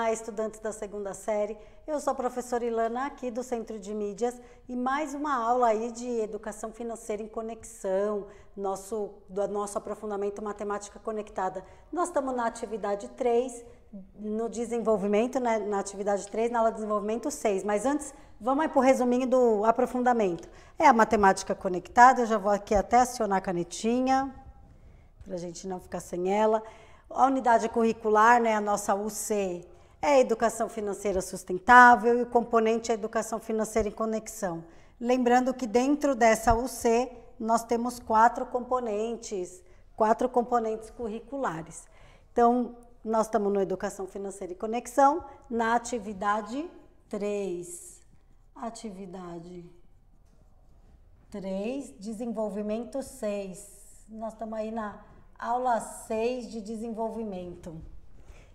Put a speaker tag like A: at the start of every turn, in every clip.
A: Olá, estudantes da segunda série. Eu sou a professora Ilana aqui do Centro de Mídias e mais uma aula aí de educação financeira em conexão, do nosso aprofundamento matemática conectada. Nós estamos na atividade 3, no desenvolvimento, né, na atividade 3, na aula de desenvolvimento 6. Mas antes, vamos aí para o resuminho do aprofundamento. É a matemática conectada, eu já vou aqui até acionar a canetinha, para a gente não ficar sem ela. A unidade curricular, né, a nossa UC, é a Educação Financeira Sustentável e o componente é a Educação Financeira em Conexão. Lembrando que dentro dessa UC nós temos quatro componentes curriculares. Então, nós estamos no Educação Financeira em Conexão, na atividade 3. Atividade 3, desenvolvimento 6. Nós estamos aí na aula 6 de desenvolvimento.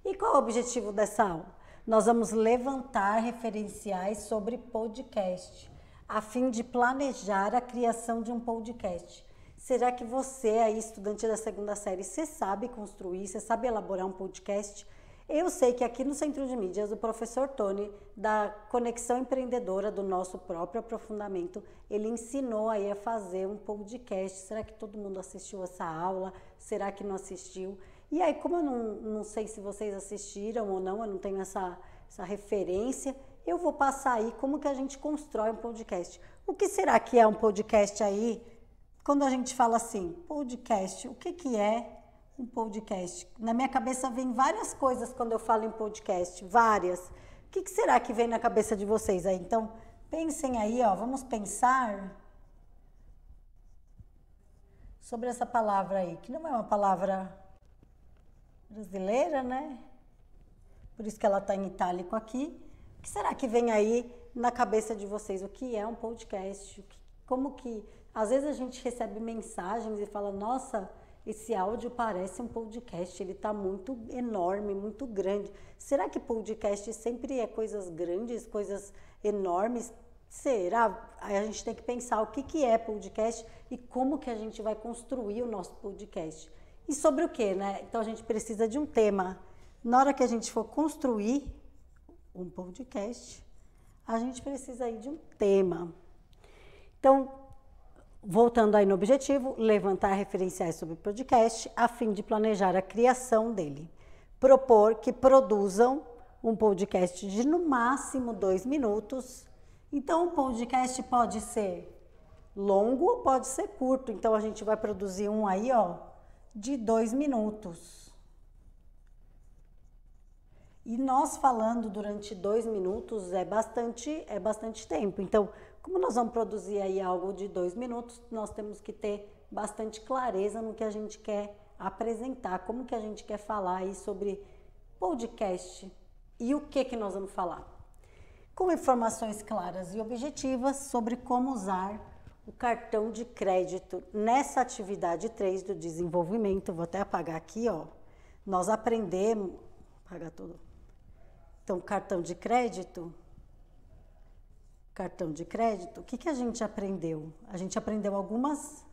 A: E qual é o objetivo dessa aula? Nós vamos levantar referenciais sobre podcast, a fim de planejar a criação de um podcast. Será que você aí, estudante da segunda série, você sabe construir, você sabe elaborar um podcast? Eu sei que aqui no Centro de Mídias, o professor Tony, da Conexão Empreendedora do nosso próprio aprofundamento, ele ensinou aí a fazer um podcast. Será que todo mundo assistiu essa aula? Será que não assistiu? E aí, como eu não sei se vocês assistiram ou não, eu não tenho essa referência, eu vou passar aí como que a gente constrói um podcast. O que será que é um podcast aí? Quando a gente fala assim, podcast, o que é um podcast? Na minha cabeça vem várias coisas quando eu falo em podcast, várias. O que será que vem na cabeça de vocês aí? Então, pensem aí, ó, vamos pensar sobre essa palavra aí, que não é uma palavra brasileira, né? Por isso que ela está em itálico aqui. O que será que vem aí na cabeça de vocês? O que é um podcast? Como que... Às vezes a gente recebe mensagens e fala, nossa, esse áudio parece um podcast, ele está muito enorme, muito grande. Será que podcast sempre é coisas grandes, coisas enormes? Será? Aí a gente tem que pensar o que é podcast e como que a gente vai construir o nosso podcast. E sobre o que, né? Então a gente precisa de um tema. Na hora que a gente for construir um podcast, a gente precisa aí de um tema. Então, voltando aí no objetivo, levantar referenciais sobre o podcast a fim de planejar a criação dele. Propor que produzam um podcast de no máximo 2 minutos. Então, o podcast pode ser longo ou pode ser curto. Então, a gente vai produzir um aí, ó, de 2 minutos. E nós falando durante 2 minutos é bastante tempo. Então, como nós vamos produzir aí algo de 2 minutos, nós temos que ter bastante clareza no que a gente quer apresentar, como que a gente quer falar aí sobre podcast e o que nós vamos falar. Com informações claras e objetivas sobre como usar o cartão de crédito nessa atividade 3 do desenvolvimento. Vou até apagar aqui, ó. Nós aprendemos... Apagar tudo. Então, cartão de crédito, o que a gente aprendeu? A gente aprendeu algumas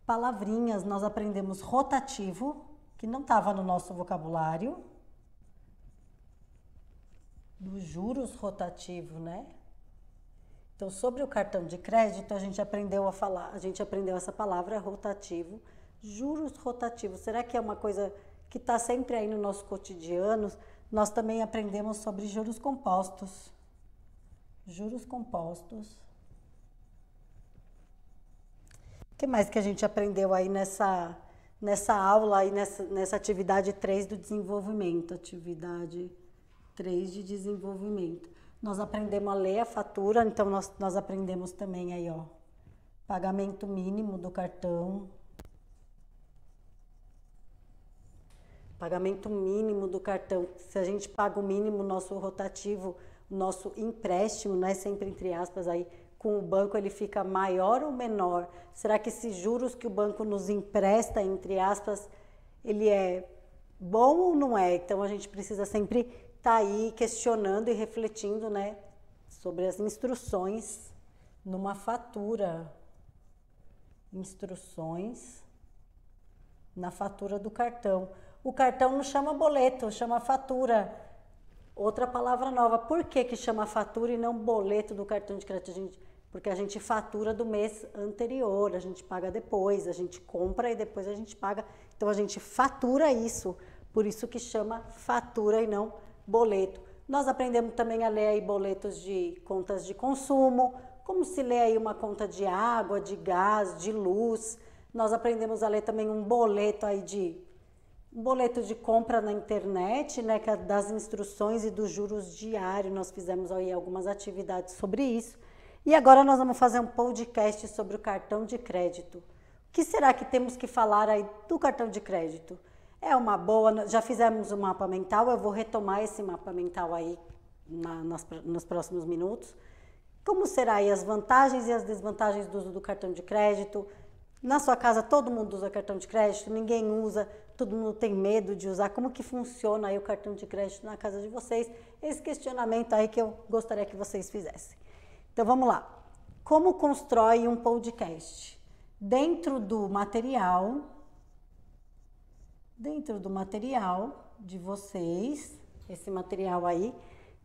A: palavrinhas, nós aprendemos rotativo, que não estava no nosso vocabulário, dos juros rotativo, né? Então, sobre o cartão de crédito, a gente aprendeu essa palavra rotativo, juros rotativos. Será que é uma coisa que está sempre aí no nosso cotidiano? Nós também aprendemos sobre juros compostos. Juros compostos. O que mais que a gente aprendeu aí nessa aula, aí nessa atividade 3 do desenvolvimento? Atividade 3 de desenvolvimento. Nós aprendemos a ler a fatura, então nós aprendemos também aí, ó, pagamento mínimo do cartão. Pagamento mínimo do cartão. Se a gente paga o mínimo, nosso rotativo, nosso empréstimo, né, sempre entre aspas, aí, com o banco ele fica maior ou menor? Será que esses juros que o banco nos empresta, entre aspas, ele é bom ou não é? Então, a gente precisa sempre estar aí questionando e refletindo, né, sobre as instruções numa fatura. Instruções na fatura do cartão. O cartão não chama boleto, chama fatura. Outra palavra nova. Por que chama fatura e não boleto do cartão de crédito? Porque a gente fatura do mês anterior, a gente paga depois, a gente compra e depois a gente paga. Então, a gente fatura isso, por isso que chama fatura e não boleto. Nós aprendemos também a ler aí boletos de contas de consumo, como se lê aí uma conta de água, de gás, de luz. Nós aprendemos a ler também um boleto aí um boleto de compra na internet, né, que é das instruções e dos juros diários. Nós fizemos aí algumas atividades sobre isso. E agora nós vamos fazer um podcast sobre o cartão de crédito. O que será que temos que falar aí do cartão de crédito? É uma boa, já fizemos um mapa mental, eu vou retomar esse mapa mental aí nos próximos minutos. Como será aí as vantagens e as desvantagens do uso do cartão de crédito? Na sua casa todo mundo usa cartão de crédito, ninguém usa, todo mundo tem medo de usar. Como que funciona aí o cartão de crédito na casa de vocês? Esse questionamento aí que eu gostaria que vocês fizessem. Então vamos lá. Como constrói um podcast? Dentro do material de vocês, esse material aí,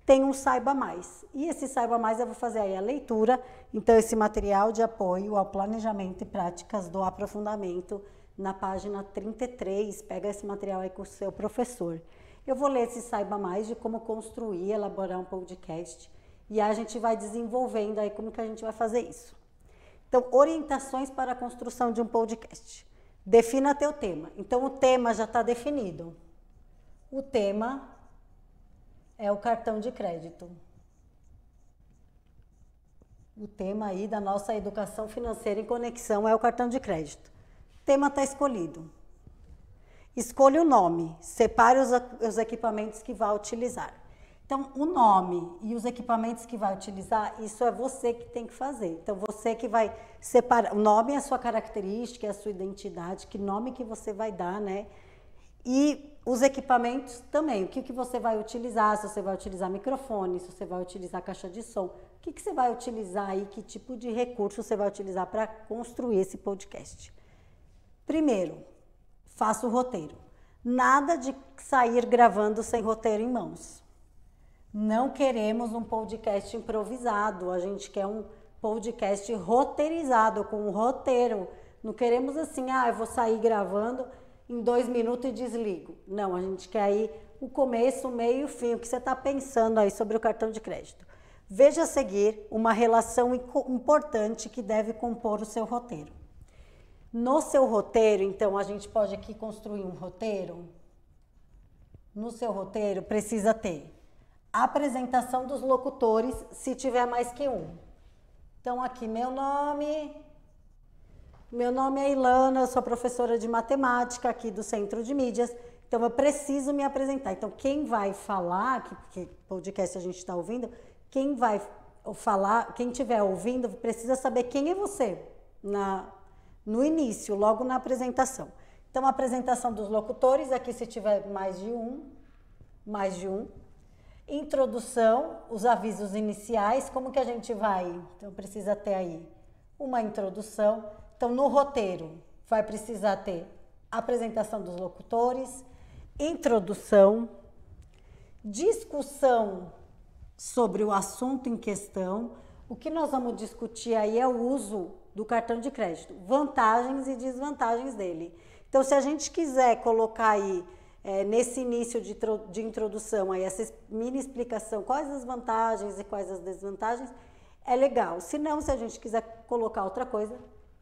A: tem um Saiba Mais. E esse Saiba Mais eu vou fazer aí a leitura. Então, esse material de apoio ao planejamento e práticas do aprofundamento na página 33. Pega esse material aí com o seu professor. Eu vou ler esse Saiba Mais de como construir, elaborar um podcast. E aí a gente vai desenvolvendo aí como que a gente vai fazer isso. Então, orientações para a construção de um podcast. Defina teu tema. Então, o tema já está definido. O tema é o cartão de crédito. O tema aí da nossa educação financeira em conexão é o cartão de crédito. O tema está escolhido. Escolha o nome. Separe os equipamentos que vai utilizar. Então, o nome e os equipamentos que vai utilizar, isso é você que tem que fazer. Então, você que vai separar. O nome é a sua característica, é a sua identidade, que nome que você vai dar, né? E os equipamentos também, o que você vai utilizar, se você vai utilizar microfone, se você vai utilizar caixa de som, o que você vai utilizar aí, que tipo de recurso você vai utilizar para construir esse podcast. Primeiro, faça o roteiro. Nada de sair gravando sem roteiro em mãos. Não queremos um podcast improvisado, a gente quer um podcast roteirizado, com um roteiro. Não queremos assim, eu vou sair gravando em 2 minutos e desligo. Não, a gente quer aí o começo, o meio e o fim, o que você está pensando aí sobre o cartão de crédito. Veja a seguir uma relação importante que deve compor o seu roteiro. No seu roteiro, então, a gente pode aqui construir um roteiro. No seu roteiro precisa ter a apresentação dos locutores, se tiver mais que um. Então, aqui, meu nome é Ilana, eu sou professora de matemática aqui do Centro de Mídias, então eu preciso me apresentar. Então, quem vai falar, que podcast a gente está ouvindo, quem vai falar, quem estiver ouvindo, precisa saber quem é você no início, logo na apresentação. Então, a apresentação dos locutores, aqui se tiver mais de um. Introdução, os avisos iniciais, como que a gente vai? Então, precisa ter aí uma introdução. Então, no roteiro, vai precisar ter apresentação dos locutores, introdução, discussão sobre o assunto em questão. O que nós vamos discutir aí é o uso do cartão de crédito, vantagens e desvantagens dele. Então, se a gente quiser colocar aí, nesse início de introdução, aí, essa mini explicação, quais as vantagens e quais as desvantagens, é legal. Se não, se a gente quiser colocar outra coisa,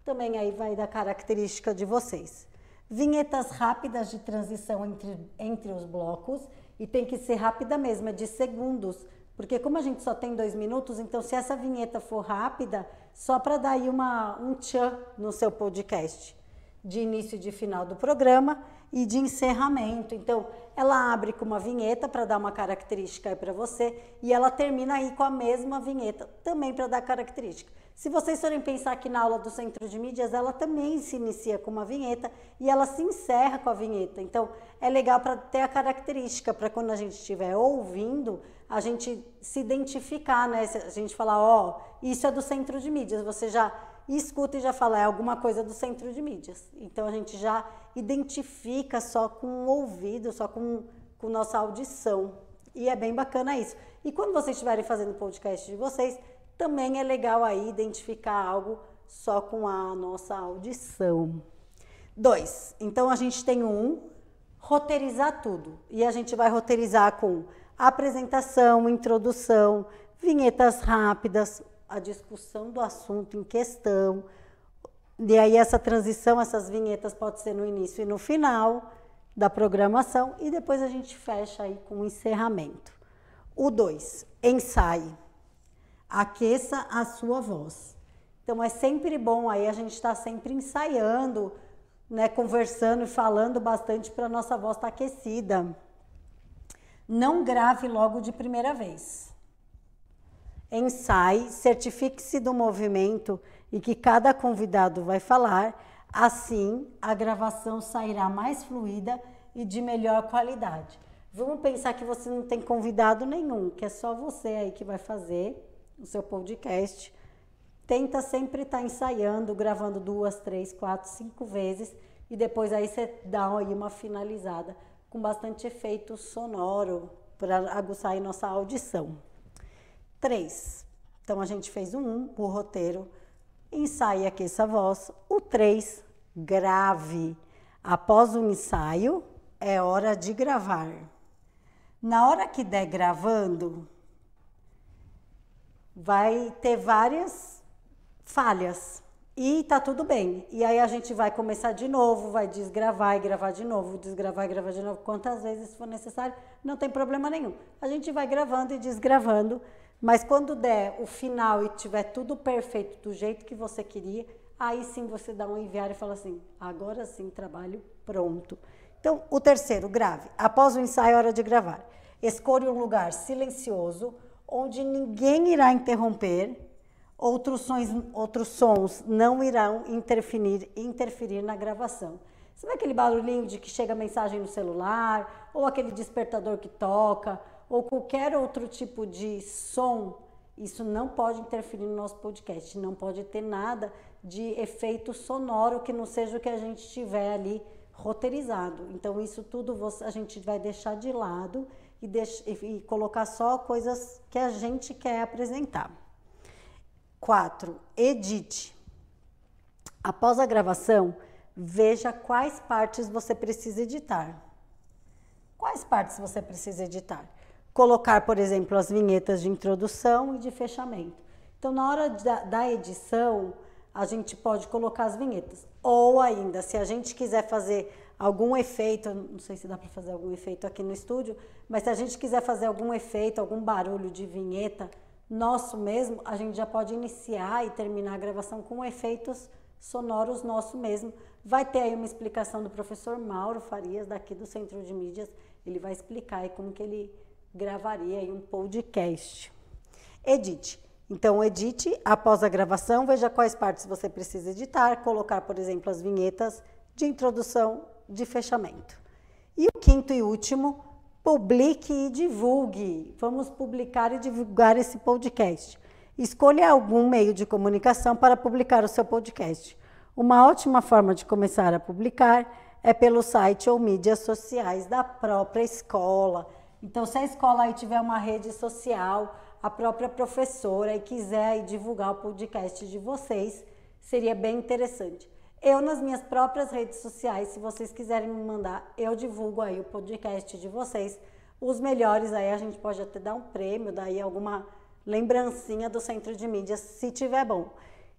A: também aí vai da característica de vocês. Vinhetas rápidas de transição entre os blocos, e tem que ser rápida mesmo, é de segundos, porque como a gente só tem 2 minutos, então se essa vinheta for rápida, só para dar aí um tchan no seu podcast, de início e de final do programa e de encerramento. Então, ela abre com uma vinheta para dar uma característica aí para você e ela termina aí com a mesma vinheta também para dar característica. Se vocês forem pensar aqui na aula do Centro de Mídias, ela também se inicia com uma vinheta e ela se encerra com a vinheta. Então, é legal para ter a característica, para quando a gente estiver ouvindo, a gente se identificar, né? A gente falar, isso é do Centro de Mídias, você já escuta e já fala, é alguma coisa do Centro de Mídias. Então, a gente já identifica só com o ouvido, só com nossa audição. E é bem bacana isso. E quando vocês estiverem fazendo o podcast de vocês, também é legal aí identificar algo só com a nossa audição. 2. Então, a gente tem roteirizar tudo. E a gente vai roteirizar com apresentação, introdução, vinhetas rápidas, a discussão do assunto em questão. E aí essa transição, essas vinhetas pode ser no início e no final da programação. E depois a gente fecha aí com o encerramento. O 2, ensaie. Aqueça a sua voz. Então, é sempre bom aí a gente estar sempre ensaiando, né, conversando e falando bastante para a nossa voz estar aquecida. Não grave logo de primeira vez. Ensaie, certifique-se do movimento e que cada convidado vai falar. Assim, a gravação sairá mais fluida e de melhor qualidade. Vamos pensar que você não tem convidado nenhum, que é só você aí que vai fazer o seu podcast. Tenta sempre estar ensaiando, gravando 2, 3, 4, 5 vezes e depois aí você dá aí uma finalizada com bastante efeito sonoro para aguçar aí nossa audição. 3. Então a gente fez o roteiro, ensaie e aqueça a voz. O 3, grave. Após o ensaio, é hora de gravar. Na hora que der gravando, vai ter várias falhas e tá tudo bem. E aí a gente vai começar de novo, vai desgravar e gravar de novo, desgravar e gravar de novo, quantas vezes for necessário, não tem problema nenhum. A gente vai gravando e desgravando, mas quando der o final e tiver tudo perfeito do jeito que você queria, aí sim você dá um enviar e fala assim, agora sim, trabalho pronto. Então, o terceiro, grave. Após o ensaio, é hora de gravar. Escolha um lugar silencioso, onde ninguém irá interromper, outros sons não irão interferir na gravação. Sabe aquele barulhinho de que chega mensagem no celular, ou aquele despertador que toca, ou qualquer outro tipo de som? Isso não pode interferir no nosso podcast, não pode ter nada de efeito sonoro que não seja o que a gente tiver ali roteirizado. Então, isso tudo a gente vai deixar de lado e colocar só coisas que a gente quer apresentar. 4. Edite. Após a gravação, veja quais partes você precisa editar. Quais partes você precisa editar? Colocar, por exemplo, as vinhetas de introdução e de fechamento. Então, na hora da edição, a gente pode colocar as vinhetas. Ou ainda, se a gente quiser fazer algum efeito, não sei se dá para fazer algum efeito aqui no estúdio, mas se a gente quiser fazer algum efeito, algum barulho de vinheta nosso mesmo, a gente já pode iniciar e terminar a gravação com efeitos sonoros nosso mesmo. Vai ter aí uma explicação do professor Mauro Farias, daqui do Centro de Mídias. Ele vai explicar aí como que ele gravaria aí um podcast. Edite. Então, edite após a gravação, veja quais partes você precisa editar, colocar, por exemplo, as vinhetas de introdução, de fechamento. E o quinto e último, publique e divulgue. Vamos publicar e divulgar esse podcast. Escolha algum meio de comunicação para publicar o seu podcast. Uma ótima forma de começar a publicar é pelo site ou mídias sociais da própria escola. Então, se a escola aí tiver uma rede social, a própria professora e quiser aí divulgar o podcast de vocês, seria bem interessante. Eu, nas minhas próprias redes sociais, se vocês quiserem me mandar, eu divulgo aí o podcast de vocês. Os melhores aí a gente pode até dar um prêmio, daí alguma lembrancinha do Centro de Mídias, se tiver bom.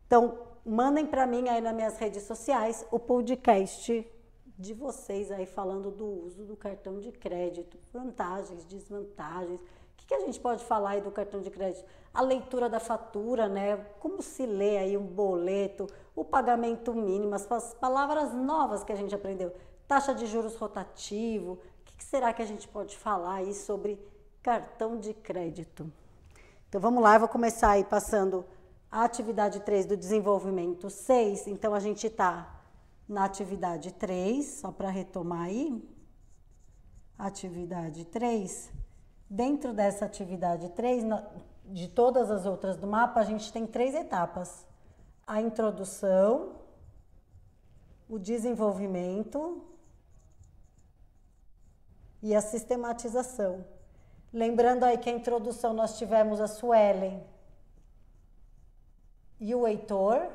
A: Então, mandem para mim aí nas minhas redes sociais o podcast de vocês aí falando do uso do cartão de crédito, vantagens, desvantagens. O que a gente pode falar aí do cartão de crédito? A leitura da fatura, né? Como se lê aí um boleto, o pagamento mínimo, as palavras novas que a gente aprendeu. Taxa de juros rotativo. O que será que a gente pode falar aí sobre cartão de crédito? Então, vamos lá, eu vou começar aí passando a atividade 3 do desenvolvimento 6. Então, a gente está na atividade 3, só para retomar aí. Atividade 3. Dentro dessa atividade 3, de todas as outras do mapa, a gente tem 3 etapas. A introdução, o desenvolvimento e a sistematização. Lembrando aí que a introdução nós tivemos a Suelen e o Heitor.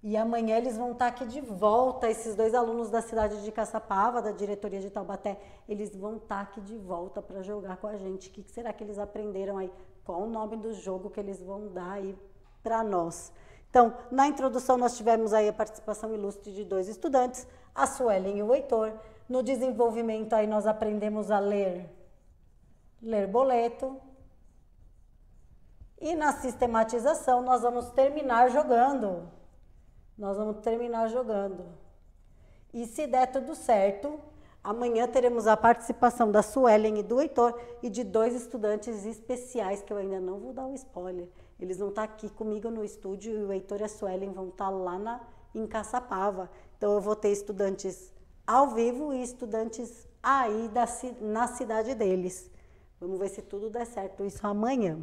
A: E amanhã eles vão estar aqui de volta, esses dois alunos da cidade de Caçapava, da diretoria de Taubaté, eles vão estar aqui de volta para jogar com a gente. O que será que eles aprenderam aí? Qual o nome do jogo que eles vão dar aí para nós? Então, na introdução nós tivemos aí a participação ilustre de dois estudantes, a Suelen e o Heitor. No desenvolvimento aí nós aprendemos a ler boleto. E na sistematização nós vamos terminar jogando. E se der tudo certo, amanhã teremos a participação da Suelen e do Heitor e de dois estudantes especiais, que eu ainda não vou dar o spoiler. Eles vão estar aqui comigo no estúdio e o Heitor e a Suelen vão estar lá em Caçapava. Então eu vou ter estudantes ao vivo e estudantes aí na cidade deles. Vamos ver se tudo der certo isso amanhã.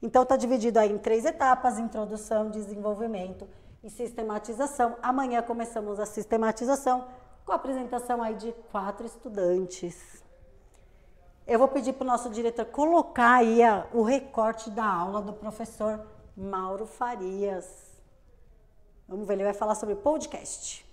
A: Então está dividido aí em 3 etapas: introdução, desenvolvimento e sistematização. Amanhã começamos a sistematização com a apresentação aí de 4 estudantes. Eu vou pedir para o nosso diretor colocar aí o recorte da aula do professor Mauro Farias. Vamos ver, ele vai falar sobre podcast.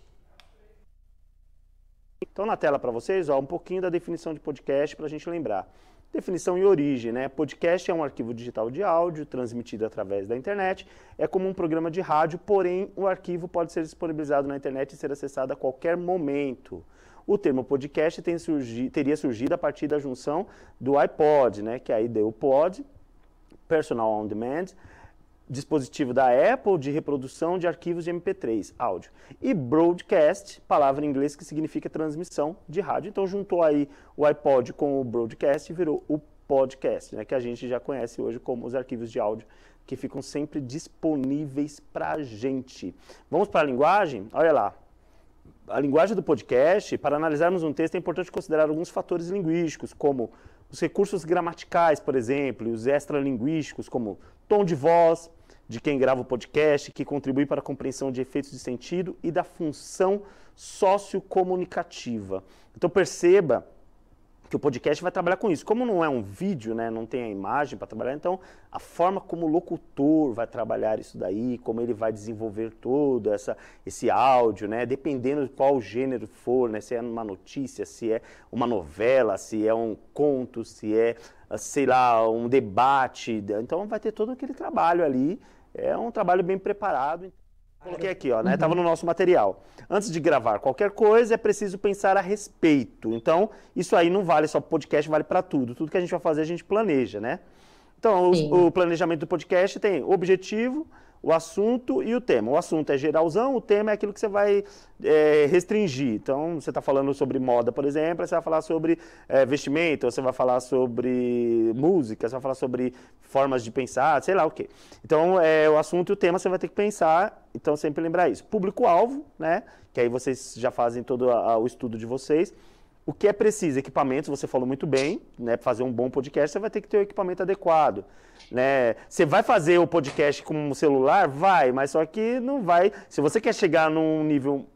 B: Então, na tela para vocês, um pouquinho da definição de podcast para a gente lembrar. Definição e origem, né? Podcast é um arquivo digital de áudio transmitido através da internet. É como um programa de rádio, porém o arquivo pode ser disponibilizado na internet e ser acessado a qualquer momento. O termo podcast teria surgido a partir da junção do iPod, né? Que aí deu o pod, Personal On Demand, dispositivo da Apple de reprodução de arquivos de MP3, áudio. E broadcast, palavra em inglês que significa transmissão de rádio. Então juntou aí o iPod com o broadcast e virou o podcast, né, que a gente já conhece hoje como os arquivos de áudio que ficam sempre disponíveis para a gente. Vamos para a linguagem? Olha lá. A linguagem do podcast, para analisarmos um texto, é importante considerar alguns fatores linguísticos, como os recursos gramaticais, por exemplo, e os extralinguísticos, como tom de voz de quem grava o podcast, que contribui para a compreensão de efeitos de sentido e da função sociocomunicativa. Então perceba que o podcast vai trabalhar com isso. Como não é um vídeo, né, não tem a imagem para trabalhar, então a forma como o locutor vai trabalhar isso daí, como ele vai desenvolver todo esse áudio, né, dependendo de qual gênero for, né, se é uma notícia, se é uma novela, se é um conto, se é, sei lá, um debate. Então vai ter todo aquele trabalho ali. É um trabalho bem preparado. Coloquei aqui, ó, né? Tava no nosso material. Antes de gravar qualquer coisa, é preciso pensar a respeito. Então, isso aí não vale só para podcast, vale para tudo. Tudo que a gente vai fazer, a gente planeja, né? Então, o planejamento do podcast tem o objetivo, o assunto e o tema. O assunto é geralzão, o tema é aquilo que você vai restringir. Então, você está falando sobre moda, por exemplo, você vai falar sobre vestimento, você vai falar sobre música, você vai falar sobre formas de pensar, sei lá o quê. Então, o assunto e o tema você vai ter que pensar, então sempre lembrar isso. Público-alvo, né? Que aí vocês já fazem todo o estudo de vocês. O que é preciso? Equipamentos, você falou muito bem, né? Para fazer um bom podcast, você vai ter que ter o equipamento adequado, né? Você vai fazer o podcast com um celular? Vai, mas só que não vai. Se você quer chegar num nível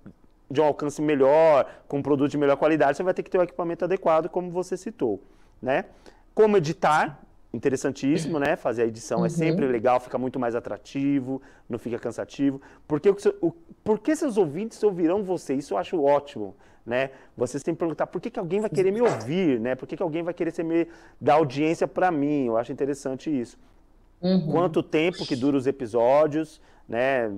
B: de um alcance melhor, com um produto de melhor qualidade, você vai ter que ter o equipamento adequado, como você citou, né? Como editar? Interessantíssimo, né? Fazer a edição é sempre legal, fica muito mais atrativo, não fica cansativo. Porque seus ouvintes ouvirão você? Isso eu acho ótimo, né? Você sempre perguntar por que alguém vai querer me ouvir, né? Por que alguém vai querer dar audiência para mim? Eu acho interessante isso. Quanto tempo que dura os episódios, né?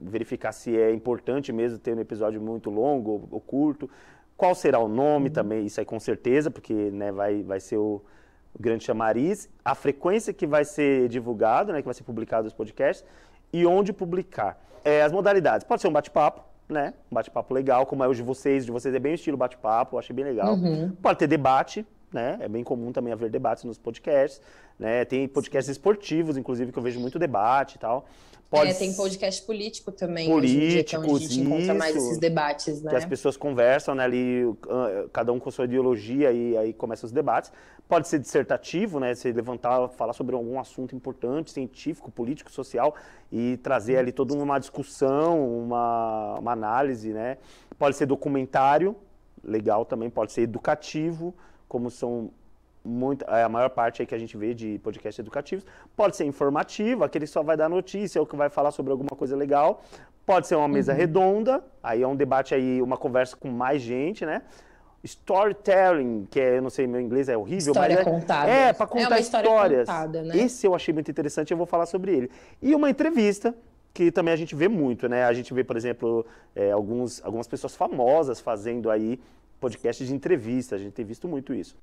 B: Verificar se é importante mesmo ter um episódio muito longo ou curto. Qual será o nome também? Isso aí com certeza, porque, né, vai ser o grande chamariz, a frequência que vai ser divulgado, né, que vai ser publicado os podcasts, e onde publicar. As modalidades, pode ser um bate-papo, né, um bate-papo legal, como é o de vocês é bem o estilo bate-papo, eu achei bem legal. Pode ter debate, né, é bem comum também haver debates nos podcasts, né, tem podcasts esportivos, inclusive, que eu vejo muito debate e tal.
C: Tem podcast político também, hoje em dia, que é onde a gente encontra mais esses debates, né?
B: Que as pessoas conversam, né, ali, cada um com sua ideologia, e aí começam os debates. Pode ser dissertativo, né, você levantar, falar sobre algum assunto importante, científico, político, social, e trazer ali toda uma discussão, uma análise, né. Pode ser documentário, legal também, pode ser educativo, como são a maior parte aí que a gente vê de podcasts educativos, pode ser informativo, aquele só vai dar notícia ou que vai falar sobre alguma coisa legal, pode ser uma mesa redonda, aí é um debate aí, uma conversa com mais gente, né? Storytelling, que eu não sei, meu inglês é horrível,
C: história
B: mas
C: contada.
B: Para contar
C: uma
B: histórias.
C: Contada, né?
B: Esse eu achei muito interessante, eu vou falar sobre ele. E uma entrevista, que também a gente vê muito, né? A gente vê, por exemplo, algumas pessoas famosas fazendo aí podcasts de entrevista, a gente tem visto muito isso.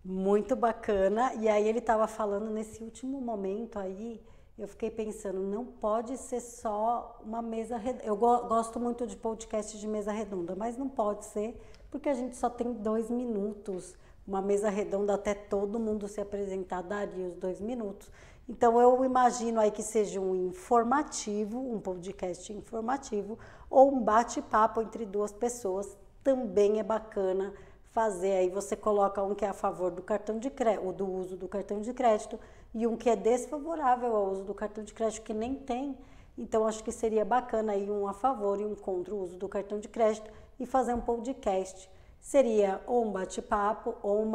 A: Muito bacana. E aí ele estava falando nesse último momento aí, eu fiquei pensando, não pode ser só uma mesa redonda. Eu gosto muito de podcast de mesa redonda, mas não pode ser, porque a gente só tem 2 minutos. Uma mesa redonda, até todo mundo se apresentar, daria os 2 minutos. Então eu imagino aí que seja um informativo, um podcast informativo, ou um bate-papo entre 2 pessoas, também é bacana fazer. Aí você coloca um que é a favor do cartão de crédito, ou do uso do cartão de crédito, e um que é desfavorável ao uso do cartão de crédito, que nem tem. Então acho que seria bacana aí um a favor e um contra o uso do cartão de crédito e fazer um podcast. Seria ou um bate-papo, ou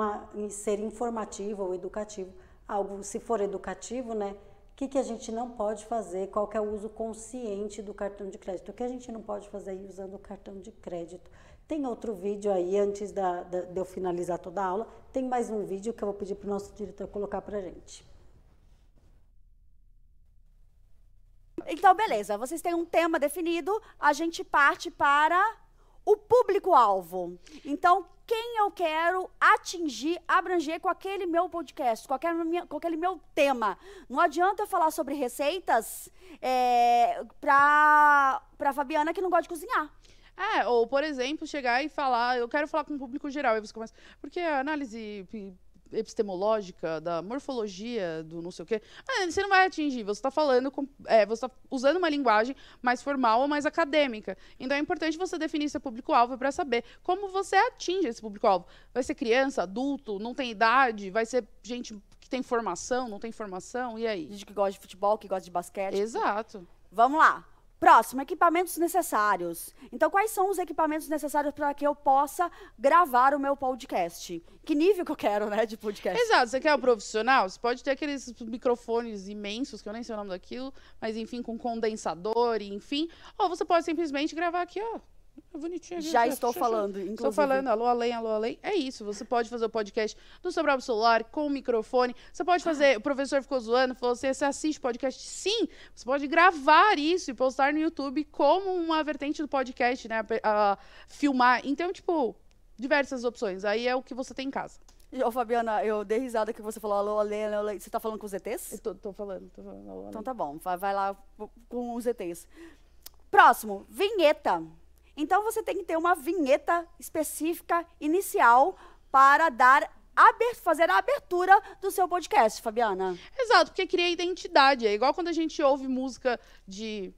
A: ser informativo ou educativo. Algo, se for educativo, né? O que a gente não pode fazer? Qual que é o uso consciente do cartão de crédito? O que a gente não pode fazer aí usando o cartão de crédito? Tem outro vídeo aí, antes de eu finalizar toda a aula, tem mais um vídeo que eu vou pedir para o nosso diretor colocar para a gente.
D: Então, beleza, vocês têm um tema definido, a gente parte para o público-alvo. Então, quem eu quero atingir, abranger com aquele meu podcast, com aquele meu tema. Não adianta eu falar sobre receitas para Fabiana que não gosta de cozinhar.
E: Ou, por exemplo, chegar e falar, eu quero falar com o público geral, aí você começa, porque a análise epistemológica, da morfologia, do não sei o quê, você não vai atingir, você está falando, você está usando uma linguagem mais formal ou mais acadêmica. Então é importante você definir seu público-alvo para saber como você atinge esse público-alvo. Vai ser criança, adulto, não tem idade, vai ser gente que tem formação, não tem formação, e aí?
D: Gente que gosta de futebol, que gosta de basquete.
E: Exato.
D: Vamos lá. Próximo, equipamentos necessários. Então, quais são os equipamentos necessários para que eu possa gravar o meu podcast? Que nível que eu quero, né, de podcast?
E: Exato. Você quer um profissional? Você pode ter aqueles microfones imensos, que eu nem sei o nome daquilo, mas, enfim, com condensador, enfim. Ou você pode simplesmente gravar aqui, ó. É bonitinho.
D: Já estou falando, inclusive.
E: Estou falando, alô, além, alô, além. É isso, você pode fazer o podcast do seu próprio celular, com o microfone. Você pode fazer, o professor ficou zoando, falou assim, você assiste podcast? Sim, você pode gravar isso e postar no YouTube como uma vertente do podcast, né, filmar. Então, tipo, diversas opções. Aí é o que você tem em casa.
D: Ô, Fabiana, eu dei risada que você falou alô, alê, alô, alê. Você tá falando com os ETs?
E: Eu tô falando alô, alê.
D: Então tá bom, vai lá com os ETs. Próximo, vinheta. Então, você tem que ter uma vinheta específica, inicial, para fazer a abertura do seu podcast, Fabiana.
E: Exato, porque cria identidade. É igual quando a gente ouve música de...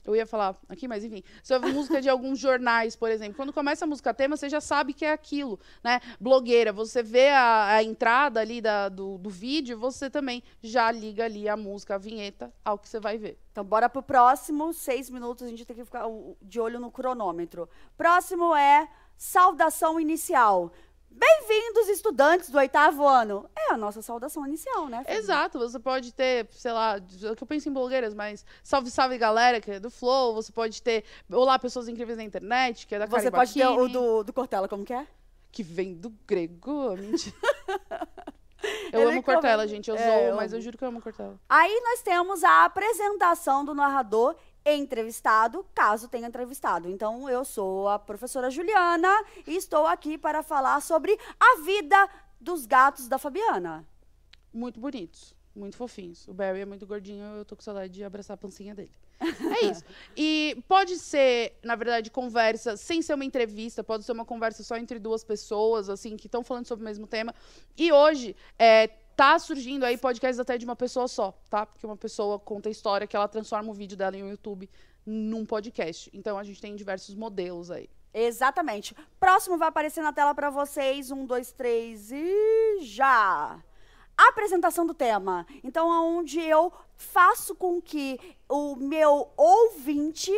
E: Eu ia falar aqui, mas enfim. Você ouve música de alguns jornais, por exemplo. Quando começa a música tema, você já sabe que é aquilo, né? Blogueira, você vê a entrada ali do vídeo, você também já liga ali a música, a vinheta, ao que você vai ver.
D: Então, bora pro próximo. 6 minutos, a gente tem que ficar de olho no cronômetro. Próximo é saudação inicial. Bem-vindos, estudantes do 8º ano. É a nossa saudação inicial, né, Fabiana?
E: Exato, você pode ter, sei lá, o que eu penso em blogueiras, mas salve, salve, galera, que é do Flow. Você pode ter, olá, pessoas incríveis na internet, que é da Karen
D: Você pode ter
E: Bacchini,
D: o do Cortella, como que é?
E: que vem do grego, mentira. Eu amo Cortella, gente, eu zoo, mas eu juro que eu amo Cortella.
D: Aí nós temos a apresentação do narrador entrevistado, caso tenha entrevistado. Então, eu sou a professora Juliana e estou aqui para falar sobre a vida dos gatos da Fabiana.
E: Muito bonitos, muito fofinhos. O Barry é muito gordinho, eu tô com saudade de abraçar a pancinha dele. É isso. E pode ser, na verdade, conversa sem ser uma entrevista, pode ser uma conversa só entre 2 pessoas, assim, que estão falando sobre o mesmo tema. E hoje, tá surgindo aí podcasts até de uma pessoa só, tá? Porque uma pessoa conta a história que ela transforma o vídeo dela em YouTube num podcast. Então, a gente tem diversos modelos aí.
D: Exatamente. Próximo vai aparecer na tela para vocês. 1, 2, 3 e já! Apresentação do tema. Então, onde eu faço com que o meu ouvinte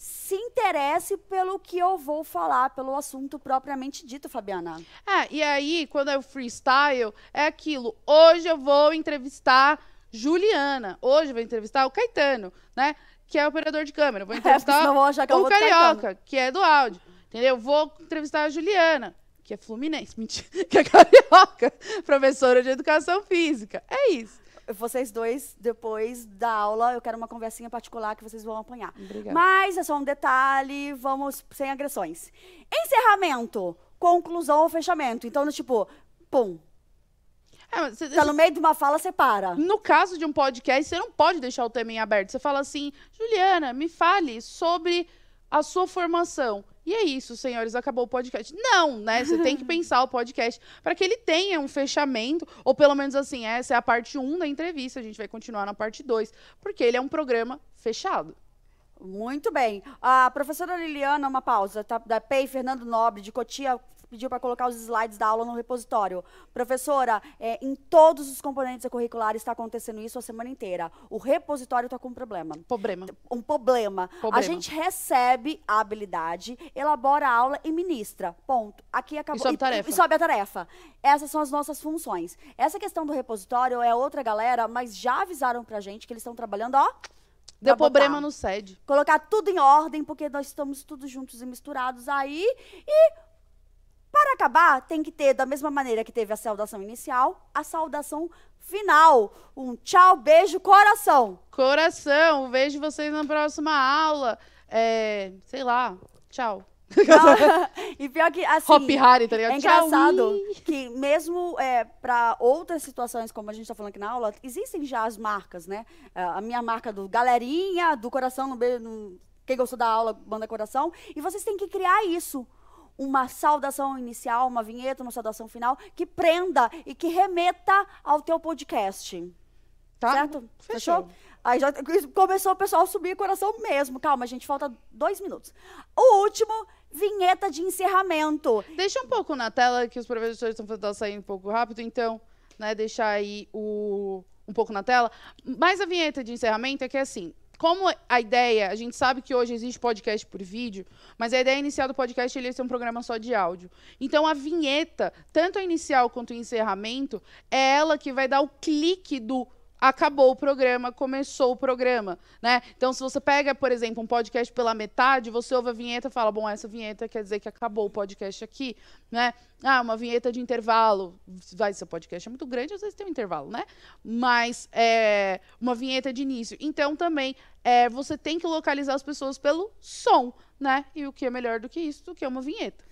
D: se interesse pelo que eu vou falar, pelo assunto propriamente dito, Fabiana.
E: E aí, quando é o freestyle, é aquilo. Hoje eu vou entrevistar Juliana. Hoje eu vou entrevistar o Caetano, né? Que é operador de câmera. Vou entrevistar o Carioca, que é do áudio. Entendeu? Vou entrevistar a Juliana, que é fluminense. Mentira. Que é carioca. Professora de educação física. É isso.
D: Vocês dois, depois da aula, eu quero uma conversinha particular que vocês vão apanhar.
E: Obrigada.
D: Mas é só um detalhe, vamos sem agressões. Encerramento, conclusão ou fechamento. Então, tipo, pum. Tá no meio de uma fala, você para.
E: No caso de um podcast, você não pode deixar o tema em aberto. Você fala assim, Juliana, me fale sobre a sua formação. E é isso, senhores, acabou o podcast. Não, né? Você tem que pensar o podcast para que ele tenha um fechamento, ou pelo menos assim, essa é a parte 1 da entrevista, a gente vai continuar na parte 2, porque ele é um programa fechado.
D: Muito bem. A professora Liliana, uma pausa, tá? Da PEI, Fernando Nobre, de Cotia, pediu para colocar os slides da aula no repositório. Professora, em todos os componentes curriculares está acontecendo isso a semana inteira. O repositório está com um problema. Um problema. A gente recebe a habilidade, elabora a aula e ministra. Ponto. Aqui acabou.
E: E sobe tarefa.
D: E sobe a tarefa. Essas são as nossas funções. Essa questão do repositório é outra galera, mas já avisaram pra gente que eles estão trabalhando, ó.
E: Deu problema no SED.
D: Colocar tudo em ordem, porque nós estamos todos juntos e misturados aí. E para acabar, tem que ter, da mesma maneira que teve a saudação inicial, a saudação final. Um tchau, beijo, coração.
E: Coração, vejo vocês na próxima aula. Sei lá, tchau.
D: E pior que, assim,
E: Hop Harry, tá ligado?
D: É engraçado que mesmo para outras situações, como a gente tá falando aqui na aula, existem já as marcas, né? A minha marca do galerinha, do coração, quem gostou da aula, manda coração. E vocês têm que criar isso. Uma saudação inicial, uma vinheta, uma saudação final, que prenda e que remeta ao teu podcast.
E: Tá?
D: Certo? Fechou? Aí já começou o pessoal a subir o coração mesmo. Calma, gente, falta 2 minutos. O último, vinheta de encerramento.
E: Deixa um pouco na tela, que os professores estão saindo um pouco rápido, então, né, deixar aí um pouco na tela. Mas a vinheta de encerramento é que, assim, como a ideia, a gente sabe que hoje existe podcast por vídeo, mas a ideia inicial do podcast é ser um programa só de áudio. Então, a vinheta, tanto a inicial quanto o encerramento, é ela que vai dar o clique do acabou o programa, começou o programa, né? Então, se você pega, por exemplo, um podcast pela metade, você ouve a vinheta e fala, bom, essa vinheta quer dizer que acabou o podcast aqui, né? Uma vinheta de intervalo, vai ser podcast é muito grande, às vezes tem um intervalo, né? Mas uma vinheta de início. Então, também, você tem que localizar as pessoas pelo som, né? E o que é melhor do que isso, do que uma vinheta.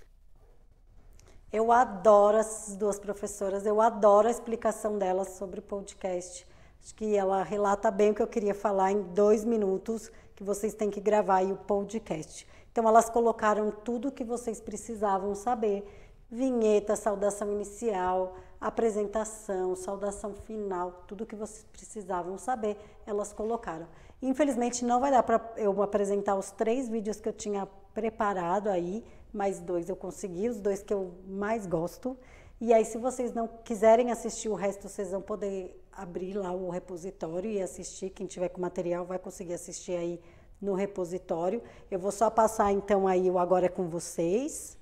A: Eu adoro essas duas professoras, eu adoro a explicação delas sobre o podcast. Acho que ela relata bem o que eu queria falar em 2 minutos, que vocês têm que gravar aí o podcast. Então, elas colocaram tudo o que vocês precisavam saber. Vinheta, saudação inicial, apresentação, saudação final, tudo o que vocês precisavam saber, elas colocaram. Infelizmente, não vai dar para eu apresentar os 3 vídeos que eu tinha preparado aí, mais 2 eu consegui, os 2 que eu mais gosto. E aí, se vocês não quiserem assistir o resto, vocês vão poder abrir lá o repositório e assistir. Quem tiver com material vai conseguir assistir aí no repositório. Eu vou só passar, então, aí o Agora é com vocês.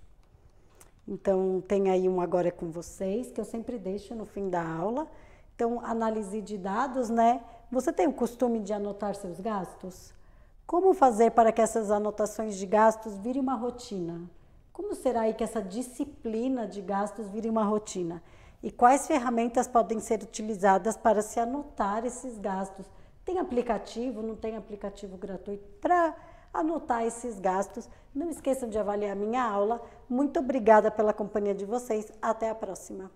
A: Então, tem aí um Agora é com vocês, que eu sempre deixo no fim da aula. Então, análise de dados, né? Você tem o costume de anotar seus gastos? Como fazer para que essas anotações de gastos virem uma rotina? Como será aí que essa disciplina de gastos vire uma rotina? E quais ferramentas podem ser utilizadas para se anotar esses gastos? Tem aplicativo, não tem aplicativo gratuito para anotar esses gastos? Não esqueçam de avaliar minha aula. Muito obrigada pela companhia de vocês. Até a próxima.